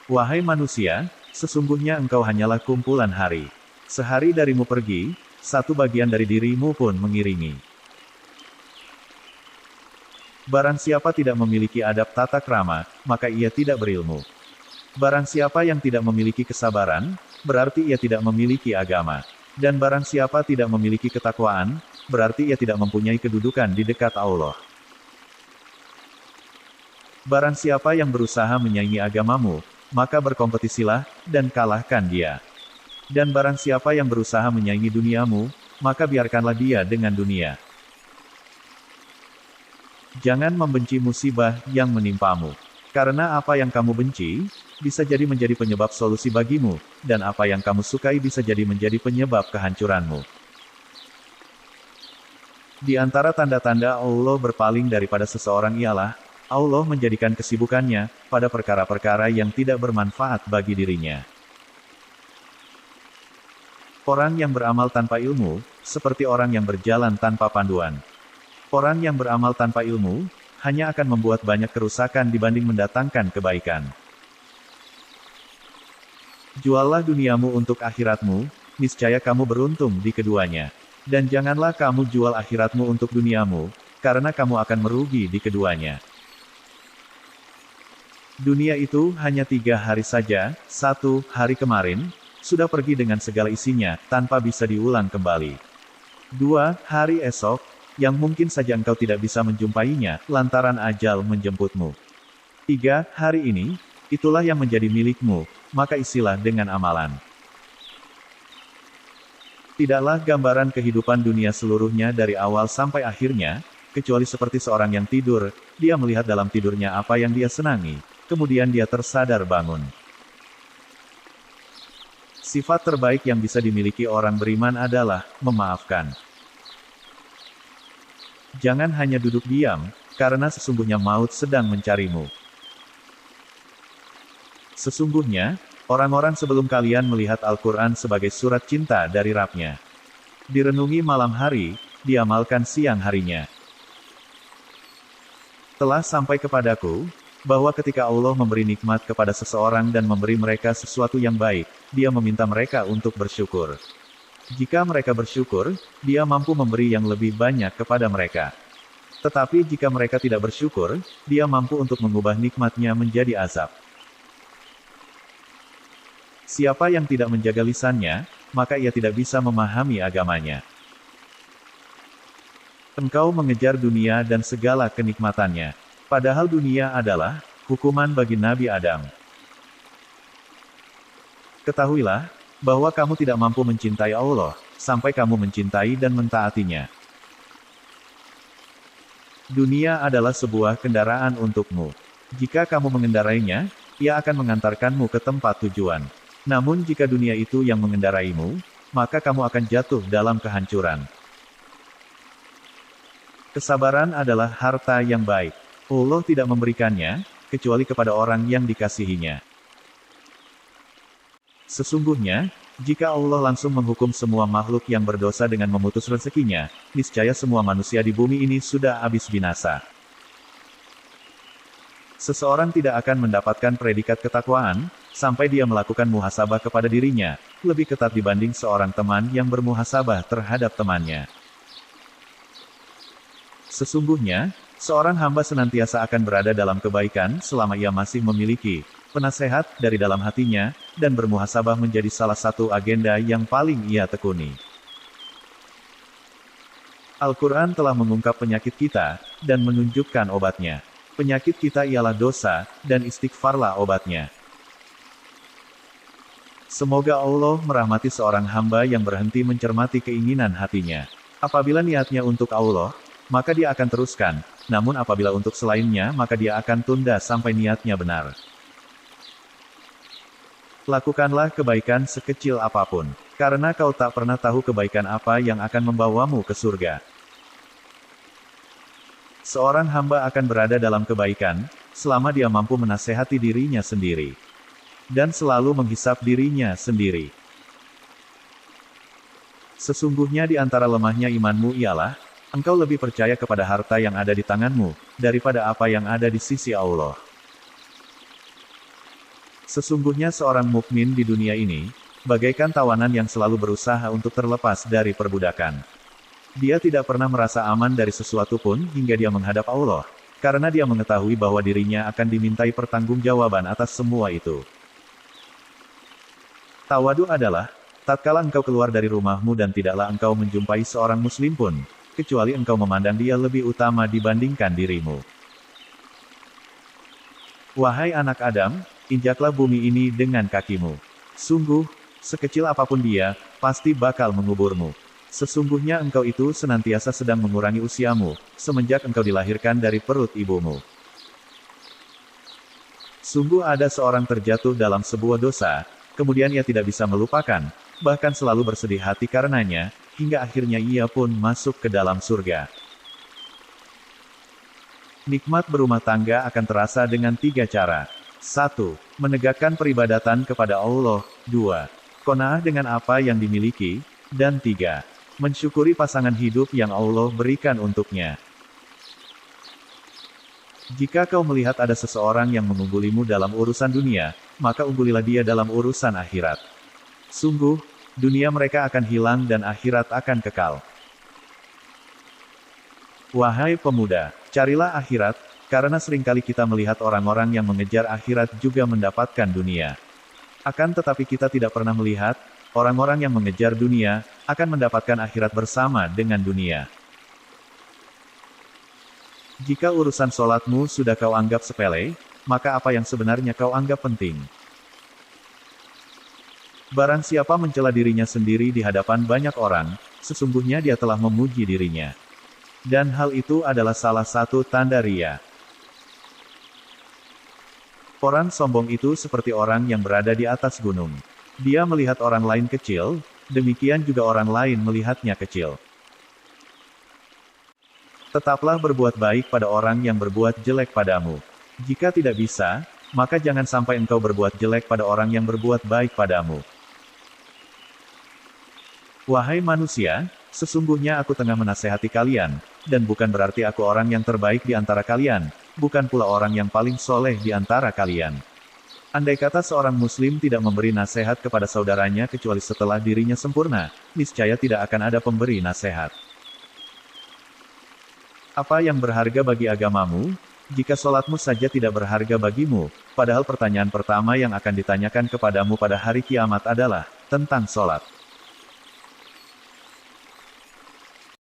Wahai manusia, sesungguhnya engkau hanyalah kumpulan hari. Sehari darimu pergi, satu bagian dari dirimu pun mengiringi. Barang siapa tidak memiliki adab tata krama, maka ia tidak berilmu. Barang siapa yang tidak memiliki kesabaran, berarti ia tidak memiliki agama. Dan barang siapa tidak memiliki ketakwaan, berarti ia tidak mempunyai kedudukan di dekat Allah. Barang siapa yang berusaha menyaingi agamamu, maka berkompetisilah, dan kalahkan dia. Dan barang siapa yang berusaha menyaingi duniamu, maka biarkanlah dia dengan dunia. Jangan membenci musibah yang menimpamu. Karena apa yang kamu benci, bisa jadi menjadi penyebab solusi bagimu, dan apa yang kamu sukai bisa jadi menjadi penyebab kehancuranmu. Di antara tanda-tanda Allah berpaling daripada seseorang ialah, Allah menjadikan kesibukannya pada perkara-perkara yang tidak bermanfaat bagi dirinya. Orang yang beramal tanpa ilmu, seperti orang yang berjalan tanpa panduan. Orang yang beramal tanpa ilmu, hanya akan membuat banyak kerusakan dibanding mendatangkan kebaikan. Juallah duniamu untuk akhiratmu, niscaya kamu beruntung di keduanya. Dan janganlah kamu jual akhiratmu untuk duniamu, karena kamu akan merugi di keduanya. Dunia itu hanya 3 hari saja, 1 hari kemarin, sudah pergi dengan segala isinya, tanpa bisa diulang kembali. 2 hari esok, yang mungkin saja engkau tidak bisa menjumpainya, lantaran ajal menjemputmu. 3 hari ini, itulah yang menjadi milikmu, maka isilah dengan amalan. Tidaklah gambaran kehidupan dunia seluruhnya dari awal sampai akhirnya, kecuali seperti seorang yang tidur, dia melihat dalam tidurnya apa yang dia senangi, kemudian dia tersadar bangun. Sifat terbaik yang bisa dimiliki orang beriman adalah memaafkan. Jangan hanya duduk diam, karena sesungguhnya maut sedang mencarimu. Sesungguhnya, orang-orang sebelum kalian melihat Al-Quran sebagai surat cinta dari Rabb-nya. Direnungi malam hari, diamalkan siang harinya. Telah sampai kepadaku, bahwa ketika Allah memberi nikmat kepada seseorang dan memberi mereka sesuatu yang baik, dia meminta mereka untuk bersyukur. Jika mereka bersyukur, dia mampu memberi yang lebih banyak kepada mereka. Tetapi jika mereka tidak bersyukur, dia mampu untuk mengubah nikmatnya menjadi azab. Siapa yang tidak menjaga lisannya, maka ia tidak bisa memahami agamanya. Engkau mengejar dunia dan segala kenikmatannya. Padahal dunia adalah hukuman bagi Nabi Adam. Ketahuilah, bahwa kamu tidak mampu mencintai Allah, sampai kamu mencintai dan mentaatinya. Dunia adalah sebuah kendaraan untukmu. Jika kamu mengendarainya, ia akan mengantarkanmu ke tempat tujuan. Namun jika dunia itu yang mengendaraimu, maka kamu akan jatuh dalam kehancuran. Kesabaran adalah harta yang baik. Allah tidak memberikannya, kecuali kepada orang yang dikasihinya. Sesungguhnya, jika Allah langsung menghukum semua makhluk yang berdosa dengan memutus rezekinya, niscaya semua manusia di bumi ini sudah habis binasa. Seseorang tidak akan mendapatkan predikat ketakwaan, sampai dia melakukan muhasabah kepada dirinya, lebih ketat dibanding seorang teman yang bermuhasabah terhadap temannya. Sesungguhnya, seorang hamba senantiasa akan berada dalam kebaikan selama ia masih memiliki penasehat dari dalam hatinya, dan bermuhasabah menjadi salah satu agenda yang paling ia tekuni. Al-Quran telah mengungkap penyakit kita, dan menunjukkan obatnya. Penyakit kita ialah dosa, dan istighfarlah obatnya. Semoga Allah merahmati seorang hamba yang berhenti mencermati keinginan hatinya. Apabila niatnya untuk Allah, maka dia akan teruskan, namun apabila untuk selainnya maka dia akan tunda sampai niatnya benar. Lakukanlah kebaikan sekecil apapun, karena kau tak pernah tahu kebaikan apa yang akan membawamu ke surga. Seorang hamba akan berada dalam kebaikan, selama dia mampu menasehati dirinya sendiri. Dan selalu menghisap dirinya sendiri. Sesungguhnya di antara lemahnya imanmu ialah, engkau lebih percaya kepada harta yang ada di tanganmu, daripada apa yang ada di sisi Allah. Sesungguhnya seorang mukmin di dunia ini, bagaikan tawanan yang selalu berusaha untuk terlepas dari perbudakan. Dia tidak pernah merasa aman dari sesuatu pun hingga dia menghadap Allah, karena dia mengetahui bahwa dirinya akan dimintai pertanggungjawaban atas semua itu. Tawadu adalah, tatkala engkau keluar dari rumahmu dan tidaklah engkau menjumpai seorang muslim pun, kecuali engkau memandang dia lebih utama dibandingkan dirimu. Wahai anak Adam, injaklah bumi ini dengan kakimu. Sungguh, sekecil apapun dia, pasti bakal menguburmu. Sesungguhnya engkau itu senantiasa sedang mengurangi usiamu, semenjak engkau dilahirkan dari perut ibumu. Sungguh ada seorang terjatuh dalam sebuah dosa, kemudian ia tidak bisa melupakan, bahkan selalu bersedih hati karenanya, hingga akhirnya ia pun masuk ke dalam surga. Nikmat berumah tangga akan terasa dengan 3 cara. 1. Menegakkan peribadatan kepada Allah. 2. Qanaah dengan apa yang dimiliki. Dan 3. Mensyukuri pasangan hidup yang Allah berikan untuknya. Jika kau melihat ada seseorang yang mengunggulimu dalam urusan dunia, maka unggulilah dia dalam urusan akhirat. Sungguh, dunia mereka akan hilang dan akhirat akan kekal. Wahai pemuda, carilah akhirat, karena seringkali kita melihat orang-orang yang mengejar akhirat juga mendapatkan dunia. Akan tetapi kita tidak pernah melihat, orang-orang yang mengejar dunia, akan mendapatkan akhirat bersama dengan dunia. Jika urusan sholatmu sudah kau anggap sepele, maka apa yang sebenarnya kau anggap penting? Barang siapa mencela dirinya sendiri di hadapan banyak orang, sesungguhnya dia telah memuji dirinya. Dan hal itu adalah salah satu tanda ria. Orang sombong itu seperti orang yang berada di atas gunung. Dia melihat orang lain kecil, demikian juga orang lain melihatnya kecil. Tetaplah berbuat baik pada orang yang berbuat jelek padamu. Jika tidak bisa, maka jangan sampai engkau berbuat jelek pada orang yang berbuat baik padamu. Wahai manusia, sesungguhnya aku tengah menasehati kalian, dan bukan berarti aku orang yang terbaik di antara kalian, bukan pula orang yang paling soleh di antara kalian. Andai kata seorang muslim tidak memberi nasihat kepada saudaranya kecuali setelah dirinya sempurna, niscaya tidak akan ada pemberi nasihat. Apa yang berharga bagi agamamu? Jika sholatmu saja tidak berharga bagimu, padahal pertanyaan pertama yang akan ditanyakan kepadamu pada hari kiamat adalah tentang sholat.